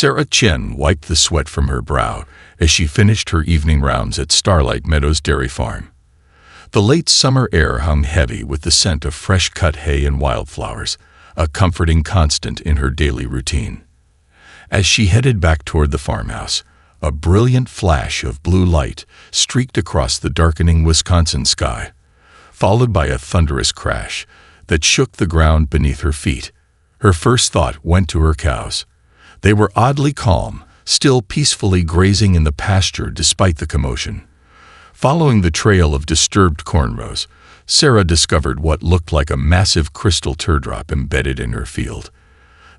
Sarah Chen wiped the sweat from her brow as she finished her evening rounds at Starlight Meadows Dairy Farm. The late summer air hung heavy with the scent of fresh-cut hay and wildflowers, a comforting constant in her daily routine. As she headed back toward the farmhouse, a brilliant flash of blue light streaked across the darkening Wisconsin sky, followed by a thunderous crash that shook the ground beneath her feet. Her first thought went to her cows. They were oddly calm, still peacefully grazing in the pasture despite the commotion. Following the trail of disturbed corn rows, Sarah discovered what looked like a massive crystal teardrop embedded in her field.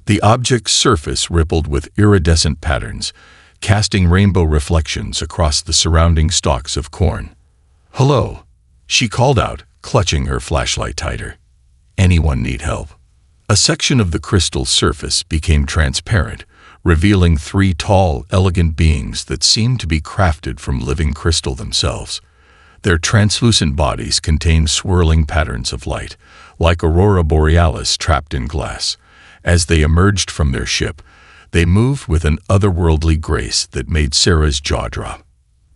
The object's surface rippled with iridescent patterns, casting rainbow reflections across the surrounding stalks of corn. "Hello," she called out, clutching her flashlight tighter. "Anyone need help?" A section of the crystal's surface became transparent, revealing three tall, elegant beings that seemed to be crafted from living crystal themselves. Their translucent bodies contained swirling patterns of light, like aurora borealis trapped in glass. As they emerged from their ship, they moved with an otherworldly grace that made Sarah's jaw drop.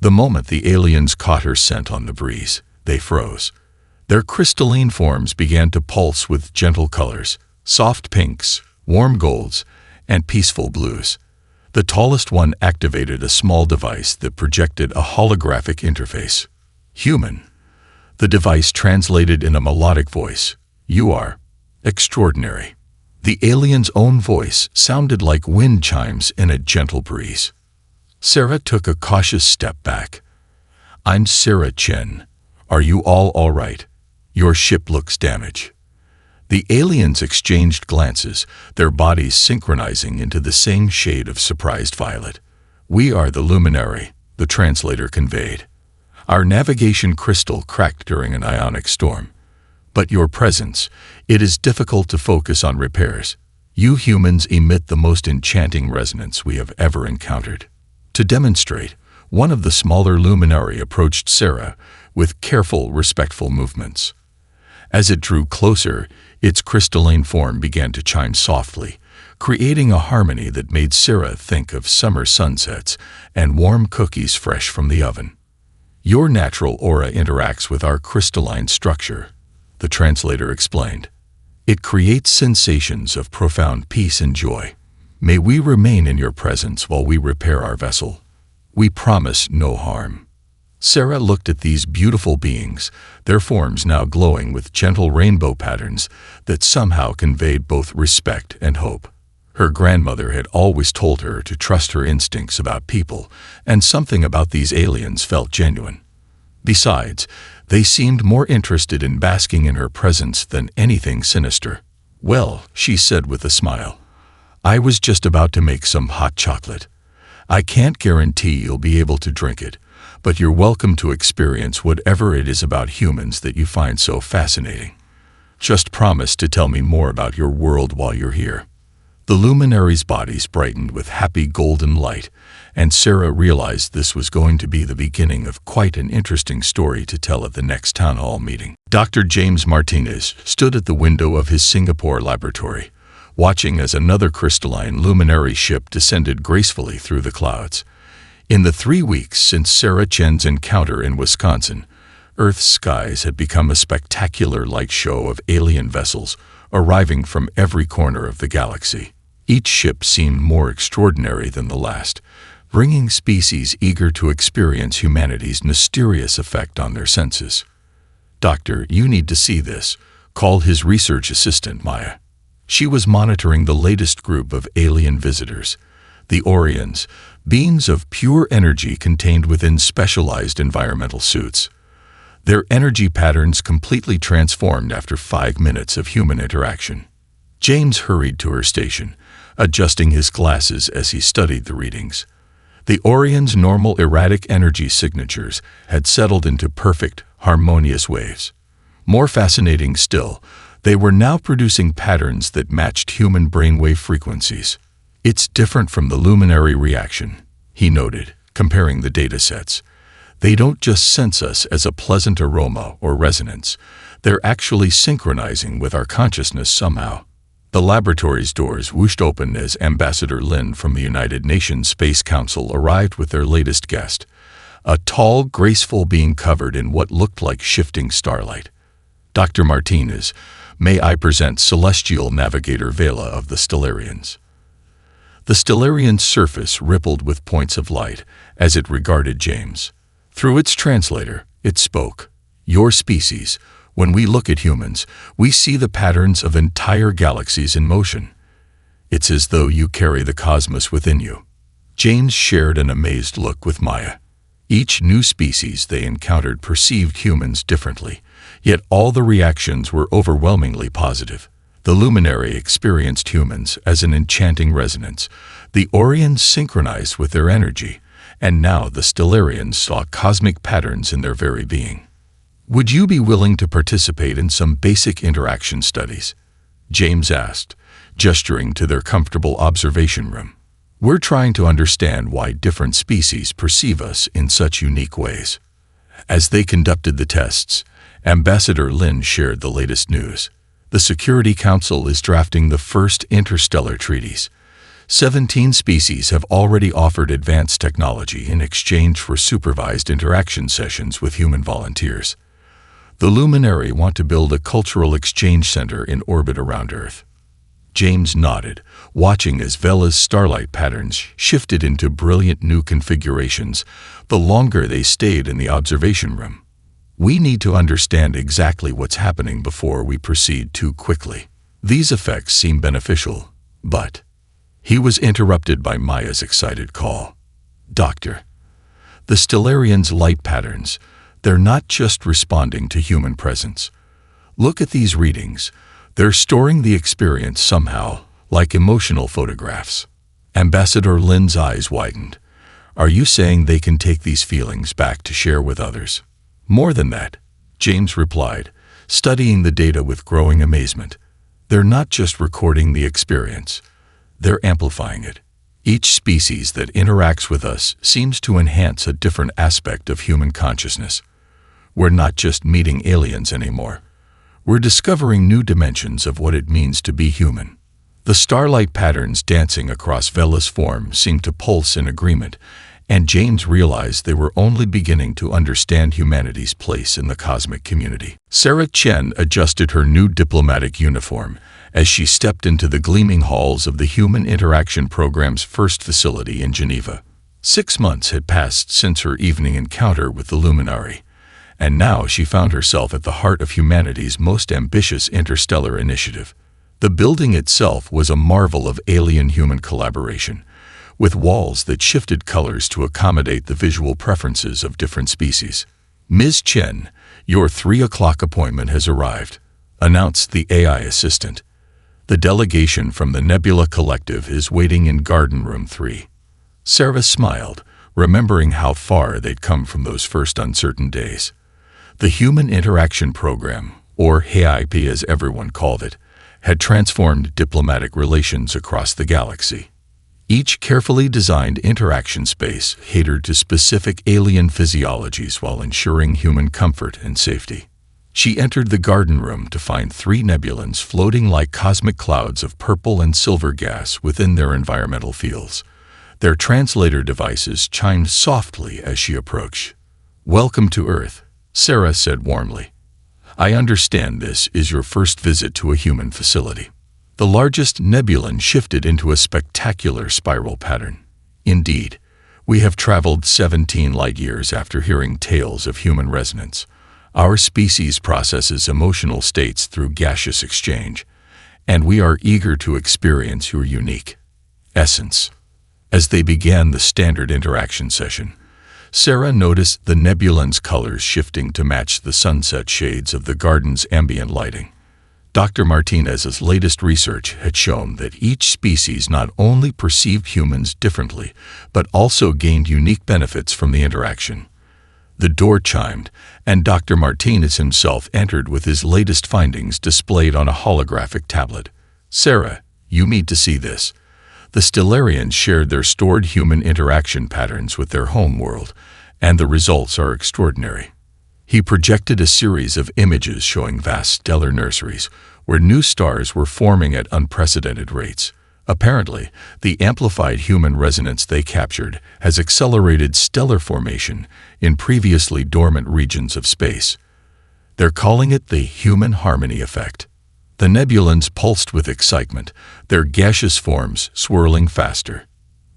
The moment the aliens caught her scent on the breeze, they froze. Their crystalline forms began to pulse with gentle colors, soft pinks, warm golds, and peaceful blues. The tallest one activated a small device that projected a holographic interface. "Human." The device translated in a melodic voice, "You are extraordinary." The alien's own voice sounded like wind chimes in a gentle breeze. Sarah took a cautious step back. "I'm Sarah Chen. Are you all right? Your ship looks damaged." The aliens exchanged glances, their bodies synchronizing into the same shade of surprised violet. "We are the Luminary," the translator conveyed. "Our navigation crystal cracked during an ionic storm. But your presence, it is difficult to focus on repairs. You humans emit the most enchanting resonance we have ever encountered." To demonstrate, one of the smaller Luminary approached Sarah with careful, respectful movements. As it drew closer, its crystalline form began to chime softly, creating a harmony that made Sarah think of summer sunsets and warm cookies fresh from the oven. "Your natural aura interacts with our crystalline structure," the translator explained. "It creates sensations of profound peace and joy. May we remain in your presence while we repair our vessel. We promise no harm." Sarah looked at these beautiful beings, their forms now glowing with gentle rainbow patterns that somehow conveyed both respect and hope. Her grandmother had always told her to trust her instincts about people, and something about these aliens felt genuine. Besides, they seemed more interested in basking in her presence than anything sinister. "Well," she said with a smile, "I was just about to make some hot chocolate. I can't guarantee you'll be able to drink it, but you're welcome to experience whatever it is about humans that you find so fascinating. Just promise to tell me more about your world while you're here." The luminaries' bodies brightened with happy golden light, and Sarah realized this was going to be the beginning of quite an interesting story to tell at the next town hall meeting. Dr. James Martinez stood at the window of his Singapore laboratory, watching as another crystalline luminary ship descended gracefully through the clouds. In the 3 weeks since Sarah Chen's encounter in Wisconsin, Earth's skies had become a spectacular light show of alien vessels arriving from every corner of the galaxy. Each ship seemed more extraordinary than the last, bringing species eager to experience humanity's mysterious effect on their senses. "Doctor, you need to see this," called his research assistant Maya. She was monitoring the latest group of alien visitors, the Orions, beings of pure energy contained within specialized environmental suits. Their energy patterns completely transformed after 5 minutes of human interaction. James hurried to her station, adjusting his glasses as he studied the readings. The Orion's normal erratic energy signatures had settled into perfect, harmonious waves. More fascinating still, they were now producing patterns that matched human brainwave frequencies. "It's different from the luminary reaction," he noted, comparing the datasets. "They don't just sense us as a pleasant aroma or resonance. They're actually synchronizing with our consciousness somehow." The laboratory's doors whooshed open as Ambassador Lin from the United Nations Space Council arrived with their latest guest, a tall, graceful being covered in what looked like shifting starlight. Dr. Martinez, may I present Celestial Navigator Vela of the Stellarians. The Stellarian's surface rippled with points of light as it regarded James. Through its translator, it spoke. Your species, when we look at humans, we see the patterns of entire galaxies in motion. It's as though you carry the cosmos within you. James shared an amazed look with Maya. Each new species they encountered perceived humans differently, yet all the reactions were overwhelmingly positive. The luminary experienced humans as an enchanting resonance. The Orions synchronized with their energy, and now the Stellarians saw cosmic patterns in their very being. Would you be willing to participate in some basic interaction studies? James asked, gesturing to their comfortable observation room. We're trying to understand why different species perceive us in such unique ways. As they conducted the tests, Ambassador Lin shared the latest news. The Security Council is drafting the first interstellar treaties. 17 species have already offered advanced technology in exchange for supervised interaction sessions with human volunteers. The Luminary want to build a cultural exchange center in orbit around Earth. James nodded, watching as Vela's starlight patterns shifted into brilliant new configurations the longer they stayed in the observation room. We need to understand exactly what's happening before we proceed too quickly. These effects seem beneficial, but... He was interrupted by Maya's excited call. Doctor, the Stellarians' light patterns, they're not just responding to human presence. Look at these readings. They're storing the experience somehow, like emotional photographs. Ambassador Lin's eyes widened. Are you saying they can take these feelings back to share with others? More than that, James replied, studying the data with growing amazement. They're not just recording the experience. They're amplifying it. Each species that interacts with us seems to enhance a different aspect of human consciousness. We're not just meeting aliens anymore. We're discovering new dimensions of what it means to be human. The starlight patterns dancing across Vela's form seemed to pulse in agreement, and James realized they were only beginning to understand humanity's place in the cosmic community. Sarah Chen adjusted her new diplomatic uniform as she stepped into the gleaming halls of the Human Interaction Program's first facility in Geneva. 6 months had passed since her evening encounter with the Luminary, and now she found herself at the heart of humanity's most ambitious interstellar initiative. The building itself was a marvel of alien-human collaboration, with walls that shifted colors to accommodate the visual preferences of different species. Ms. Chen, your 3 o'clock appointment has arrived, announced the AI assistant. The delegation from the Nebula Collective is waiting in Garden Room 3. Sarah smiled, remembering how far they'd come from those first uncertain days. The Human Interaction Program, or HFY as everyone called it, had transformed diplomatic relations across the galaxy. Each carefully designed interaction space catered to specific alien physiologies while ensuring human comfort and safety. She entered the garden room to find 3 nebulans floating like cosmic clouds of purple and silver gas within their environmental fields. Their translator devices chimed softly as she approached. "Welcome to Earth," Sarah said warmly. "I understand this is your first visit to a human facility." The largest nebulan shifted into a spectacular spiral pattern. Indeed, we have traveled 17 light-years after hearing tales of human resonance. Our species processes emotional states through gaseous exchange, and we are eager to experience your unique essence. As they began the standard interaction session, Sarah noticed the nebulan's colors shifting to match the sunset shades of the garden's ambient lighting. Dr. Martinez's latest research had shown that each species not only perceived humans differently, but also gained unique benefits from the interaction. The door chimed, and Dr. Martinez himself entered with his latest findings displayed on a holographic tablet. "Sarah, you need to see this." The Stellarians shared their stored human interaction patterns with their home world, and the results are extraordinary. He projected a series of images showing vast stellar nurseries where new stars were forming at unprecedented rates. Apparently, the amplified human resonance they captured has accelerated stellar formation in previously dormant regions of space. They're calling it the human harmony effect. The nebulons pulsed with excitement, their gaseous forms swirling faster.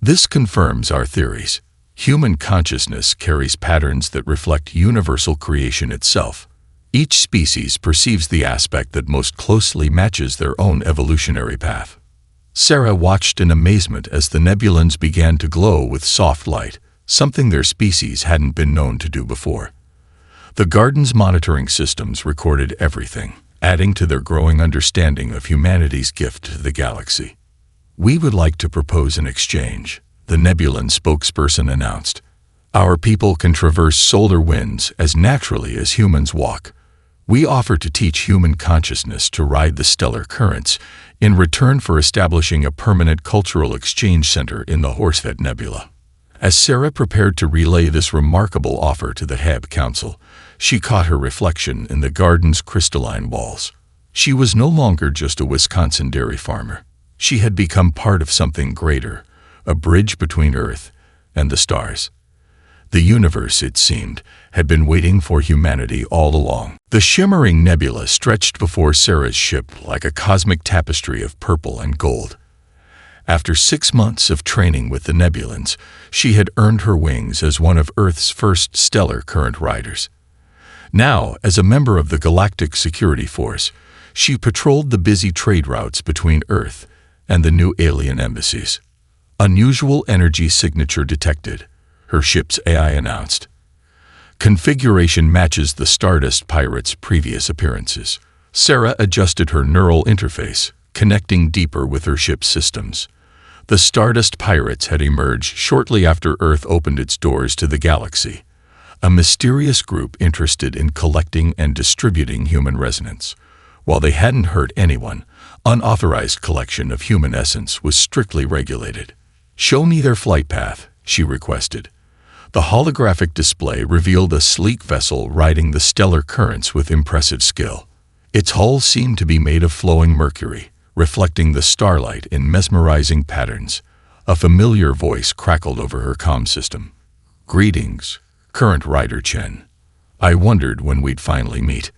This confirms our theories. Human consciousness carries patterns that reflect universal creation itself. Each species perceives the aspect that most closely matches their own evolutionary path. Sarah watched in amazement as the nebulons began to glow with soft light, something their species hadn't been known to do before. The garden's monitoring systems recorded everything, adding to their growing understanding of humanity's gift to the galaxy. "We would like to propose an exchange," the Nebulan spokesperson announced. "Our people can traverse solar winds as naturally as humans walk. We offer to teach human consciousness to ride the stellar currents in return for establishing a permanent cultural exchange center in the Horsefet Nebula." As Sarah prepared to relay this remarkable offer to the Heb Council, she caught her reflection in the garden's crystalline walls. She was no longer just a Wisconsin dairy farmer. She had become part of something greater, a bridge between Earth and the stars. The universe, it seemed, had been waiting for humanity all along. The shimmering nebula stretched before Sarah's ship like a cosmic tapestry of purple and gold. After 6 months of training with the Nebulans, she had earned her wings as one of Earth's first stellar current riders. Now, as a member of the Galactic Security Force, she patrolled the busy trade routes between Earth and the new alien embassies. "Unusual energy signature detected," her ship's AI announced. "Configuration matches the Stardust Pirates' previous appearances." Sarah adjusted her neural interface, connecting deeper with her ship's systems. The Stardust Pirates had emerged shortly after Earth opened its doors to the galaxy, a mysterious group interested in collecting and distributing human resonance. While they hadn't hurt anyone, unauthorized collection of human essence was strictly regulated. "Show me their flight path," she requested. The holographic display revealed a sleek vessel riding the stellar currents with impressive skill. Its hull seemed to be made of flowing mercury, reflecting the starlight in mesmerizing patterns. A familiar voice crackled over her comm system. "Greetings, current rider Chen. I wondered when we'd finally meet."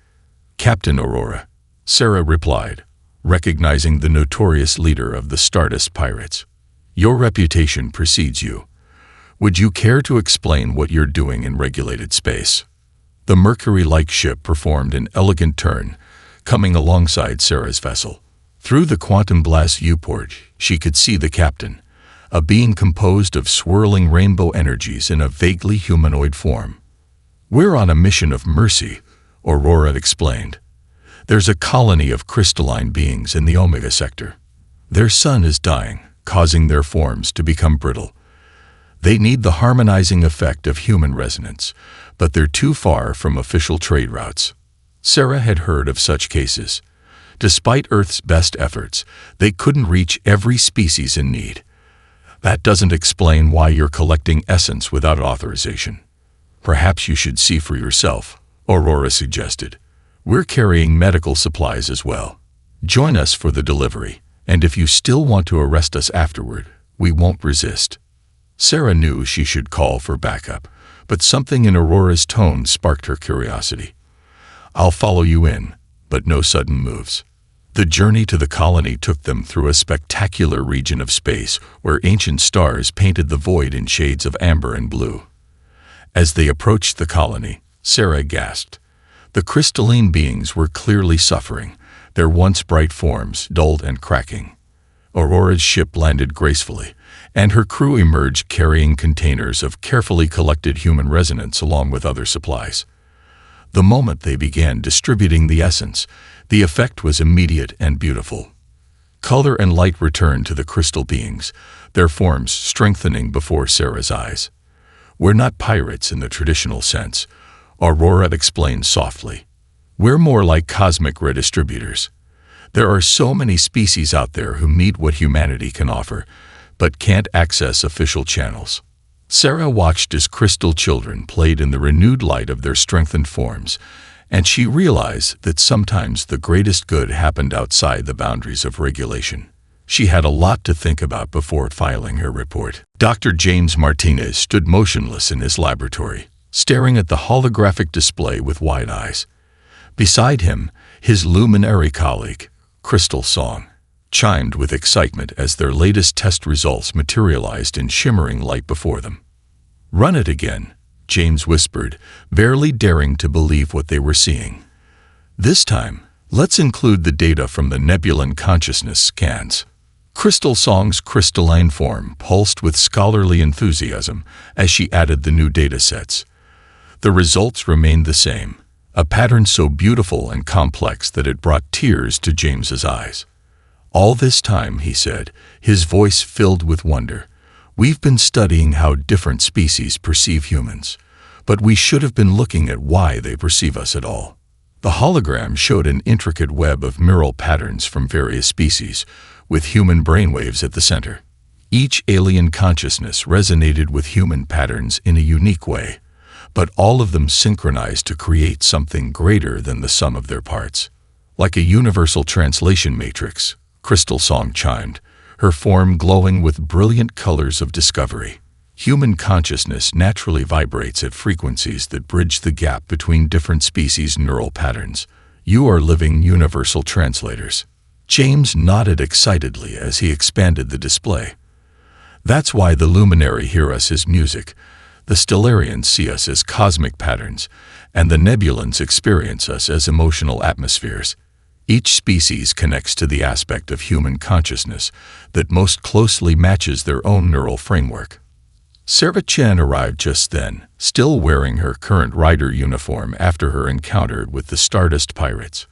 "Captain Aurora," Sarah replied, recognizing the notorious leader of the Stardust Pirates. "Your reputation precedes you. Would you care to explain what you're doing in regulated space?" The Mercury-like ship performed an elegant turn, coming alongside Sarah's vessel. Through the quantum blast viewport, she could see the captain, a being composed of swirling rainbow energies in a vaguely humanoid form. "We're on a mission of mercy," Aurora explained. "There's a colony of crystalline beings in the Omega sector. Their sun is dying, causing their forms to become brittle. They need the harmonizing effect of human resonance, but they're too far from official trade routes." Sarah had heard of such cases. Despite Earth's best efforts, they couldn't reach every species in need. "That doesn't explain why you're collecting essence without authorization. Perhaps you should see for yourself," Aurora suggested. "We're carrying medical supplies as well. Join us for the delivery, and if you still want to arrest us afterward, we won't resist." Sarah knew she should call for backup, but something in Aurora's tone sparked her curiosity. "I'll follow you in, but no sudden moves." The journey to the colony took them through a spectacular region of space where ancient stars painted the void in shades of amber and blue. As they approached the colony, Sarah gasped. The crystalline beings were clearly suffering, their once bright forms dulled and cracking. Aurora's ship landed gracefully, and her crew emerged carrying containers of carefully collected human resonance along with other supplies. The moment they began distributing the essence, the effect was immediate and beautiful. Color and light returned to the crystal beings, their forms strengthening before Sarah's eyes. "We're not pirates in the traditional sense," Aurora explained softly. "We're more like cosmic redistributors. There are so many species out there who need what humanity can offer, but can't access official channels." Sarah watched as crystal children played in the renewed light of their strengthened forms, and she realized that sometimes the greatest good happened outside the boundaries of regulation. She had a lot to think about before filing her report. Dr. James Martinez stood motionless in his laboratory, staring at the holographic display with wide eyes. Beside him, his luminary colleague, Crystal Song, chimed with excitement as their latest test results materialized in shimmering light before them. "Run it again," James whispered, barely daring to believe what they were seeing. "This time, let's include the data from the Nebulan consciousness scans." Crystal Song's crystalline form pulsed with scholarly enthusiasm as she added the new data sets. The results remained the same, a pattern so beautiful and complex that it brought tears to James's eyes. "All this time," he said, his voice filled with wonder, "we've been studying how different species perceive humans, but we should have been looking at why they perceive us at all." The hologram showed an intricate web of neural patterns from various species, with human brainwaves at the center. Each alien consciousness resonated with human patterns in a unique way, but all of them synchronized to create something greater than the sum of their parts. Like a universal translation matrix, Crystal Song chimed, her form glowing with brilliant colors of discovery. Human consciousness naturally vibrates at frequencies that bridge the gap between different species' neural patterns. You are living universal translators. James nodded excitedly as he expanded the display. "That's why the Luminary hear us as music, the Stellarians see us as cosmic patterns, and the Nebulans experience us as emotional atmospheres. Each species connects to the aspect of human consciousness that most closely matches their own neural framework." Sarah Chen arrived just then, still wearing her current rider uniform after her encounter with the Stardust pirates.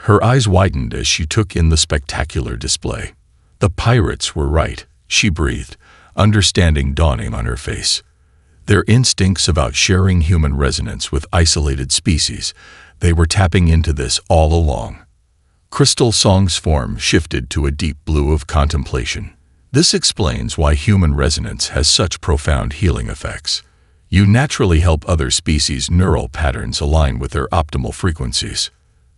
Her eyes widened as she took in the spectacular display. The pirates were right, she breathed, understanding dawning on her face. Their instincts about sharing human resonance with isolated species, they were tapping into this all along. Crystal Song's form shifted to a deep blue of contemplation. This explains why human resonance has such profound healing effects. You naturally help other species' neural patterns align with their optimal frequencies.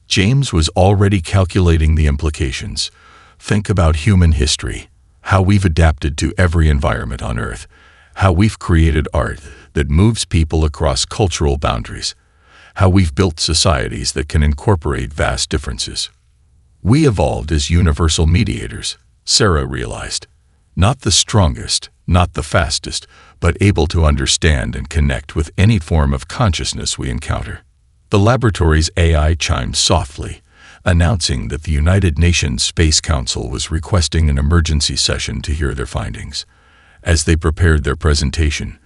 James was already calculating the implications. Think about human history, how we've adapted to every environment on Earth, how we've created art that moves people across cultural boundaries, how we've built societies that can incorporate vast differences. We evolved as universal mediators, Sarah realized. Not the strongest, not the fastest, but able to understand and connect with any form of consciousness we encounter. The laboratory's AI chimed softly, announcing that the United Nations Space Council was requesting an emergency session to hear their findings. As they prepared their presentation,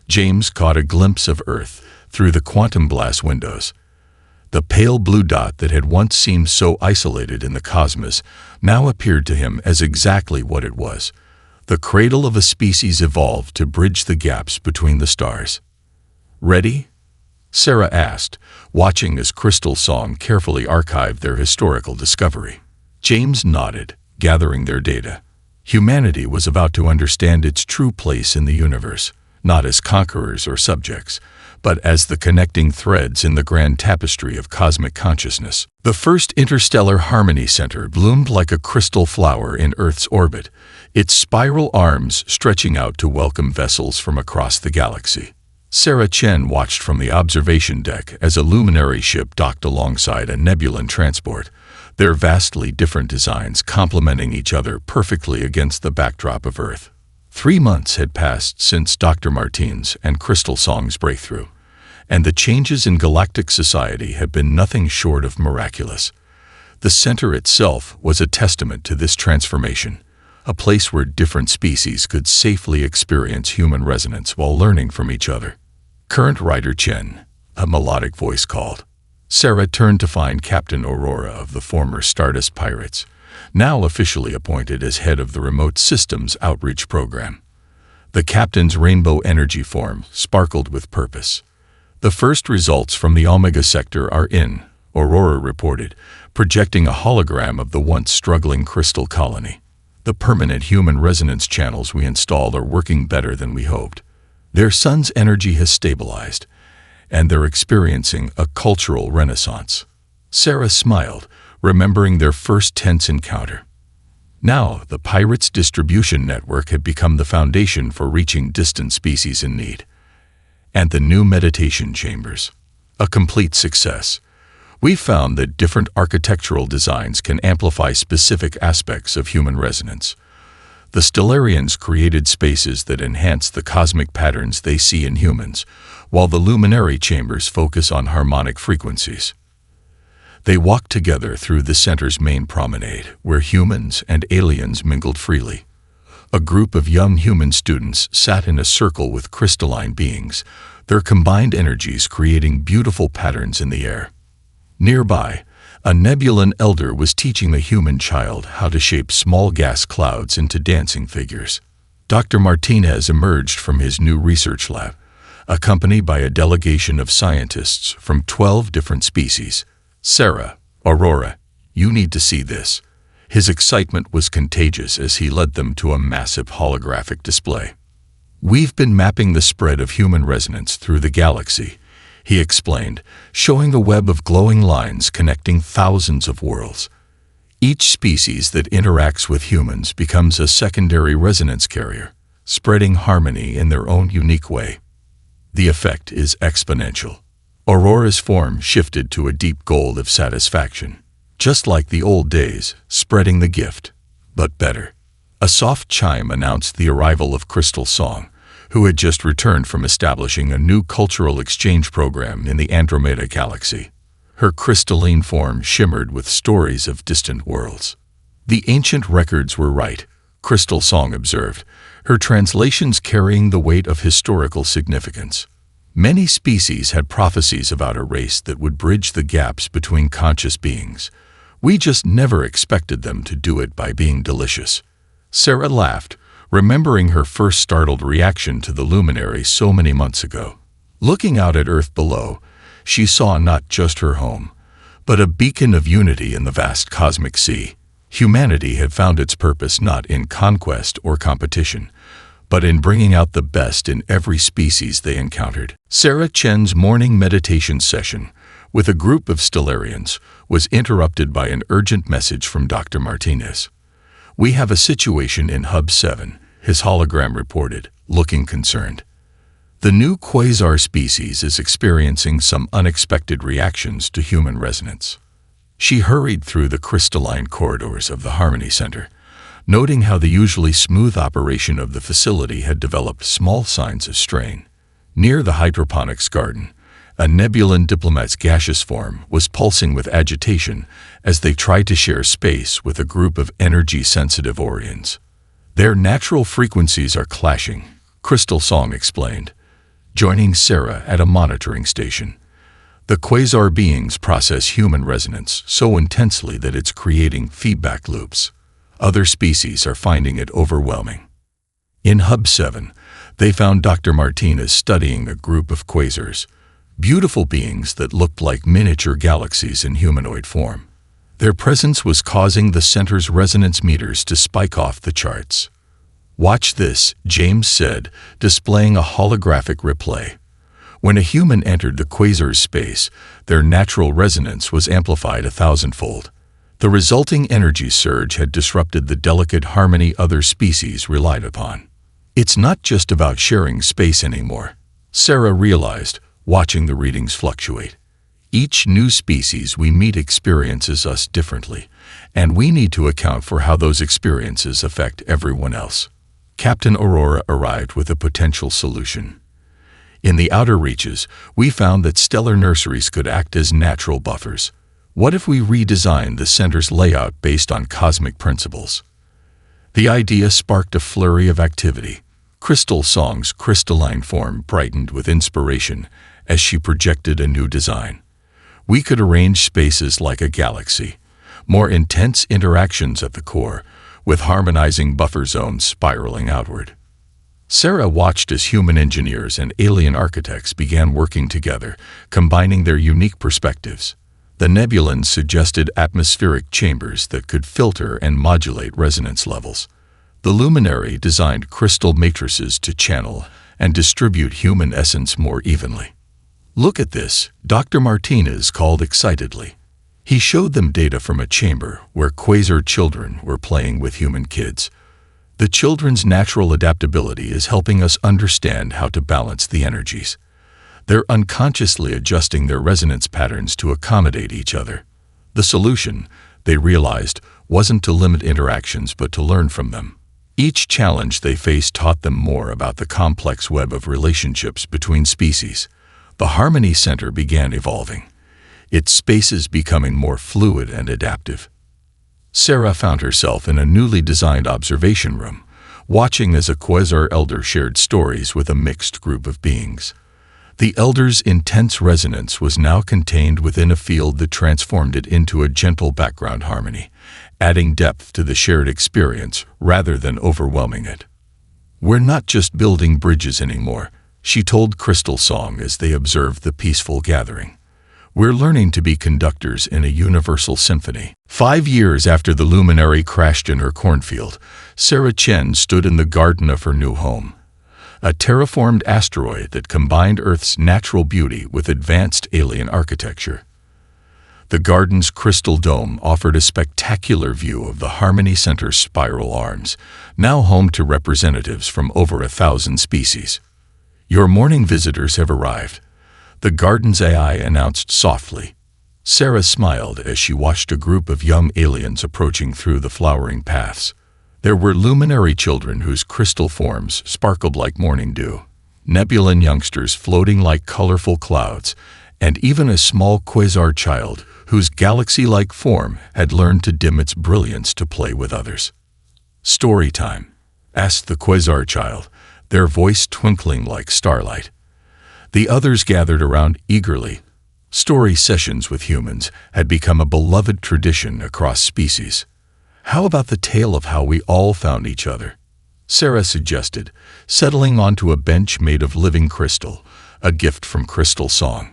James caught a glimpse of Earth through the quantum blast windows. The pale blue dot that had once seemed so isolated in the cosmos now appeared to him as exactly what it was, the cradle of a species evolved to bridge the gaps between the stars. "Ready?" Sarah asked, watching as Crystal Song carefully archived their historical discovery. James nodded, gathering their data. Humanity was about to understand its true place in the universe, not as conquerors or subjects, but as the connecting threads in the grand tapestry of cosmic consciousness. The first interstellar harmony center bloomed like a crystal flower in Earth's orbit, its spiral arms stretching out to welcome vessels from across the galaxy. Sarah Chen watched from the observation deck as a luminary ship docked alongside a Nebulan transport, their vastly different designs complementing each other perfectly against the backdrop of Earth. 3 months had passed since Dr. Martin's and Crystal Song's breakthrough, and the changes in galactic society had been nothing short of miraculous. The center itself was a testament to this transformation, a place where different species could safely experience human resonance while learning from each other. "Current Rider Chen," a melodic voice called. Sarah turned to find Captain Aurora of the former Stardust Pirates, now officially appointed as head of the Remote Systems Outreach Program. The captain's rainbow energy form sparkled with purpose. "The first results from the Omega sector are in," Aurora reported, projecting a hologram of the once struggling crystal colony. "The permanent human resonance channels we installed are working better than we hoped. Their sun's energy has stabilized, and they're experiencing a cultural renaissance. Sarah smiled, remembering their first tense encounter. Now, the Pirates' distribution network had become the foundation for reaching distant species in need. And the new meditation chambers. A complete success. We found that different architectural designs can amplify specific aspects of human resonance. The Stellarians created spaces that enhance the cosmic patterns they see in humans, while the luminary chambers focus on harmonic frequencies. They walked together through the center's main promenade, where humans and aliens mingled freely. A group of young human students sat in a circle with crystalline beings, their combined energies creating beautiful patterns in the air. Nearby, a Nebulan elder was teaching a human child how to shape small gas clouds into dancing figures. Dr. Martinez emerged from his new research lab, accompanied by a delegation of scientists from 12 different species. Sarah, Aurora, you need to see this. His excitement was contagious as he led them to a massive holographic display. We've been mapping the spread of human resonance through the galaxy, he explained, showing a web of glowing lines connecting thousands of worlds. Each species that interacts with humans becomes a secondary resonance carrier, spreading harmony in their own unique way. The effect is exponential. Aurora's form shifted to a deep gold of satisfaction, just like the old days, spreading the gift, but better. A soft chime announced the arrival of Crystal Song, who had just returned from establishing a new cultural exchange program in the Andromeda galaxy. Her crystalline form shimmered with stories of distant worlds. The ancient records were right, Crystal Song observed, her translations carrying the weight of historical significance. Many species had prophecies about a race that would bridge the gaps between conscious beings. We just never expected them to do it by being delicious. Sarah laughed, remembering her first startled reaction to the luminary so many months ago. Looking out at Earth below, she saw not just her home, but a beacon of unity in the vast cosmic sea. Humanity had found its purpose not in conquest or competition, but in bringing out the best in every species they encountered. Sarah Chen's morning meditation session, with a group of Stellarians, was interrupted by an urgent message from Dr. Martinez. "We have a situation in Hub 7, his hologram reported, looking concerned. The new quasar species is experiencing some unexpected reactions to human resonance. She hurried through the crystalline corridors of the Harmony Center, noting how the usually smooth operation of the facility had developed small signs of strain. Near the hydroponics garden, a Nebulan diplomat's gaseous form was pulsing with agitation as they tried to share space with a group of energy-sensitive Orions. Their natural frequencies are clashing, Crystal Song explained, joining Sarah at a monitoring station. The quasar beings process human resonance so intensely that it's creating feedback loops. Other species are finding it overwhelming. In Hub 7, they found Dr. Martinez studying a group of quasars, beautiful beings that looked like miniature galaxies in humanoid form. Their presence was causing the center's resonance meters to spike off the charts. "Watch this," James said, displaying a holographic replay. When a human entered the quasar's space, their natural resonance was amplified 1,000-fold. The resulting energy surge had disrupted the delicate harmony other species relied upon. It's not just about sharing space anymore, Sarah realized, watching the readings fluctuate. Each new species we meet experiences us differently, and we need to account for how those experiences affect everyone else. Captain Aurora arrived with a potential solution. In the outer reaches, we found that stellar nurseries could act as natural buffers. What if we redesigned the center's layout based on cosmic principles? The idea sparked a flurry of activity. Crystal Song's crystalline form brightened with inspiration as she projected a new design. We could arrange spaces like a galaxy, more intense interactions at the core, with harmonizing buffer zones spiraling outward. Sarah watched as human engineers and alien architects began working together, combining their unique perspectives. The Nebulans suggested atmospheric chambers that could filter and modulate resonance levels. The luminary designed crystal matrices to channel and distribute human essence more evenly. "Look at this," Dr. Martinez called excitedly. He showed them data from a chamber where quasar children were playing with human kids. "The children's natural adaptability is helping us understand how to balance the energies. They're unconsciously adjusting their resonance patterns to accommodate each other. The solution, they realized, wasn't to limit interactions but to learn from them. Each challenge they faced taught them more about the complex web of relationships between species. The Harmony Center began evolving, its spaces becoming more fluid and adaptive." Sarah found herself in a newly designed observation room, watching as a quasar elder shared stories with a mixed group of beings. The elder's intense resonance was now contained within a field that transformed it into a gentle background harmony, adding depth to the shared experience rather than overwhelming it. "We're not just building bridges anymore," she told Crystal Song as they observed the peaceful gathering. "We're learning to be conductors in a universal symphony." 5 years after the luminary crashed in her cornfield, Sarah Chen stood in the garden of her new home, a terraformed asteroid that combined Earth's natural beauty with advanced alien architecture. The garden's crystal dome offered a spectacular view of the Harmony Center's spiral arms, now home to representatives from over 1,000 species. "Your morning visitors have arrived," the garden's AI announced softly. Sarah smiled as she watched a group of young aliens approaching through the flowering paths. There were luminary children whose crystal forms sparkled like morning dew, nebulan youngsters floating like colorful clouds, and even a small quasar child whose galaxy-like form had learned to dim its brilliance to play with others. "Story time?" asked the quasar child, their voice twinkling like starlight. The others gathered around eagerly. Story sessions with humans had become a beloved tradition across species. "How about the tale of how we all found each other?" Sarah suggested, settling onto a bench made of living crystal, a gift from Crystal Song.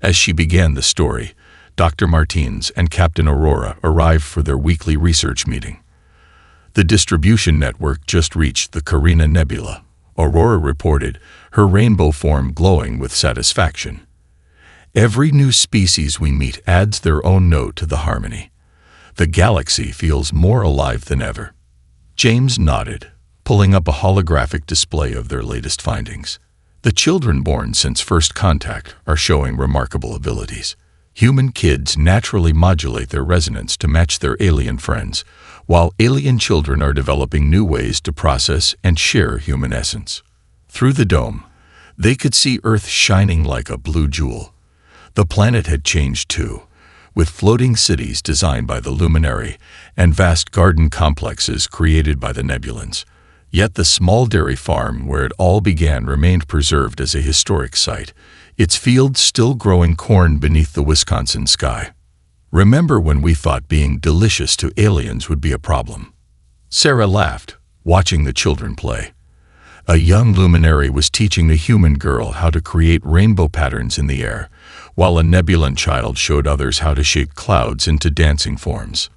As she began the story, Dr. Martins and Captain Aurora arrived for their weekly research meeting. The distribution network just reached the Carina Nebula, Aurora reported, her rainbow form glowing with satisfaction. "Every new species we meet adds their own note to the harmony. The galaxy feels more alive than ever." James nodded, pulling up a holographic display of their latest findings. "The children born since first contact are showing remarkable abilities. Human kids naturally modulate their resonance to match their alien friends, while alien children are developing new ways to process and share human essence." Through the dome, they could see Earth shining like a blue jewel. The planet had changed too, with floating cities designed by the luminary and vast garden complexes created by the nebulans. Yet the small dairy farm where it all began remained preserved as a historic site, its fields still growing corn beneath the Wisconsin sky. "Remember when we thought being delicious to aliens would be a problem?" Sarah laughed, watching the children play. A young luminary was teaching a human girl how to create rainbow patterns in the air, while a nebulan child showed others how to shape clouds into dancing forms.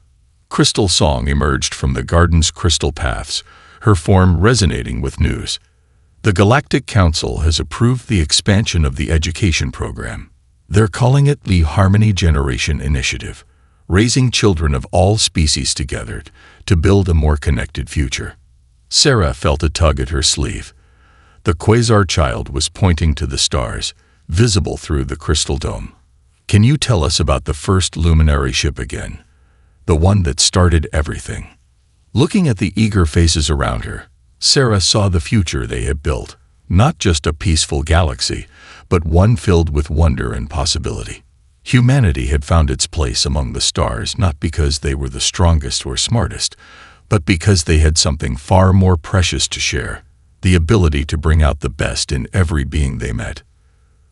Crystal Song emerged from the garden's crystal paths, her form resonating with news. "The Galactic Council has approved the expansion of the education program. They're calling it the Harmony Generation Initiative, raising children of all species together to build a more connected future." Sarah felt a tug at her sleeve. The quasar child was pointing to the stars, visible through the crystal dome. "Can you tell us about the first luminary ship again? The one that started everything?" Looking at the eager faces around her, Sarah saw the future they had built, not just a peaceful galaxy, but one filled with wonder and possibility. Humanity had found its place among the stars not because they were the strongest or smartest, but because they had something far more precious to share, the ability to bring out the best in every being they met.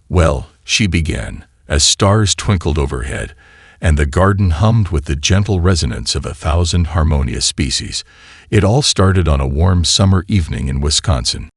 "Well," she began, as stars twinkled overhead, and the garden hummed with the gentle resonance of 1,000 harmonious species. "It all started on a warm summer evening in Wisconsin.